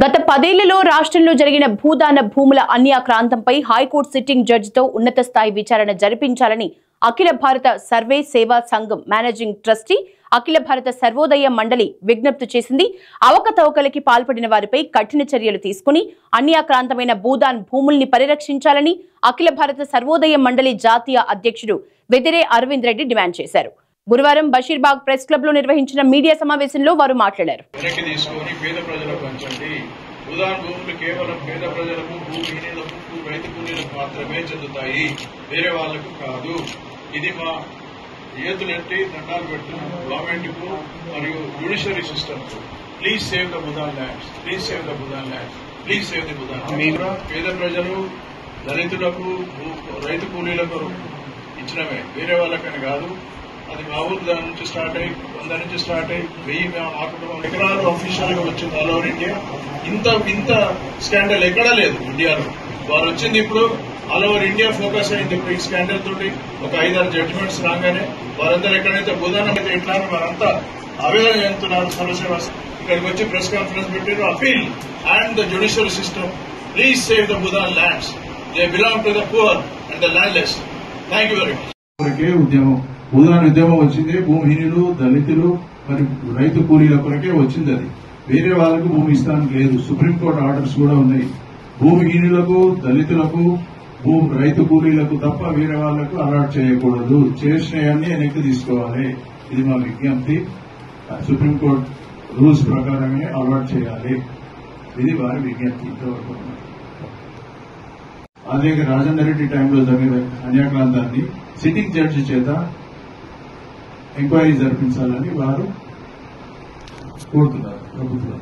గత 10 ఏళ్లలో రాష్ట్రంలో జరిగిన భూదాన భూముల అన్యాక్రాంతంపై హైకోర్టు సిట్టింగ్ జడ్జితో ఉన్నత స్థాయి విచారణ జరిపించాలని అఖిల భారత సర్వే సేవా సంఘం మేనేజింగ్ ట్రస్టీ అఖిల భారత సర్వోదయ మండలి విజ్ఞప్తి చేసింది. అవకతవకలకి పాల్పడిన వారిపై కఠిన చర్యలు తీసుకుని అన్యాక్రాంతమైన భూదాన్ భూముల్ని పరిరక్షించాలని అఖిల భారత సర్వోదయ మండలి జాతీయ అధ్యక్షుడు వెదిరే అరవింద్ రెడ్డి డిమాండ్ చేశారు. గురువారం బషీర్బాగ్ ప్రెస్ క్లబ్ లో నిర్వహించిన మీడియా సమావేశంలో వారు మాట్లాడారు. కేవలం పేద ప్రజలకు భూమిహీనులకు రైతు కూలీలకు మాత్రమే చెందుతాయి, వేరే వాళ్లకు కాదు. ఇది మా ఏతులెట్టి దండాలు పెడుతున్నాం గవర్నమెంట్ కు మరియు జ్యుడిషియరీ సిస్టమ్ కు. Please save the Bhoodan lands, please save the Bhoodan lands, please save the Bhoodan. పేద ప్రజలు దళితులకు రైతు కూలీలకు ఇచ్చినవే, వేరే వాళ్ళకని కాదు. అది మా ఊరు దాని నుంచి స్టార్ట్ అయ్యి 100 నుంచి స్టార్ట్ అయ్యి 1000 ఆ కుటుంబం ఎకరాలు అఫీషియల్ గా వచ్చింది ఆల్ ఓవర్ ఇండియా. ఇంత స్కాండల్ ఎక్కడా లేదు ఇండియాలో. వారు వచ్చింది ఇప్పుడు ఆల్ ఓవర్ ఇండియా ఫోకస్ అయింది. ఇప్పుడు ఈ స్కాండల్ తోటి ఒక 5-6 జడ్జిమెంట్స్ రాగానే వారందరూ ఎక్కడైతే బుధాన్ అయితే ఎట్లా వారంతా ఆవేదన చెందుతున్నారు. సర్వసేవ ఇక్కడికి వచ్చి ప్రెస్ కాన్ఫరెన్స్ పెట్టారు. Appeal and the judicial system, please save the Bhoodan lands. They belong to the poor and the landless. Thank you very much. Bhoodan ఉద్యమం వచ్చింది భూమిహీనులు, దళితులు మరి రైతు కూలీల కొరకే వచ్చింది. అది వేరే వాళ్ళకు భూమి ఇస్తానికి లేదు. సుప్రీంకోర్టు ఆర్డర్స్ కూడా ఉన్నాయి. భూమిహీనులకు, దళితులకు, రైతు కూలీలకు తప్ప వేరే వాళ్లకు అలాట్ చేయకూడదు. చేసినవన్నీ వెనక్కి తీసుకోవాలి. ఇది మా విజ్ఞప్తి. సుప్రీంకోర్టు రూల్స్ ప్రకారమే అలాట్ చేయాలి. ఇది వారి విజ్ఞప్తి. ఇంతవరకు అదే రాజేందర్ రెడ్డి టైంలో జరిగిన అన్యాక్రాంతాన్ని సిట్టింగ్ జడ్జి చేత ఎంక్వైరీ జరిపించాలని వారు కోరుతున్నారు ప్రభుత్వం.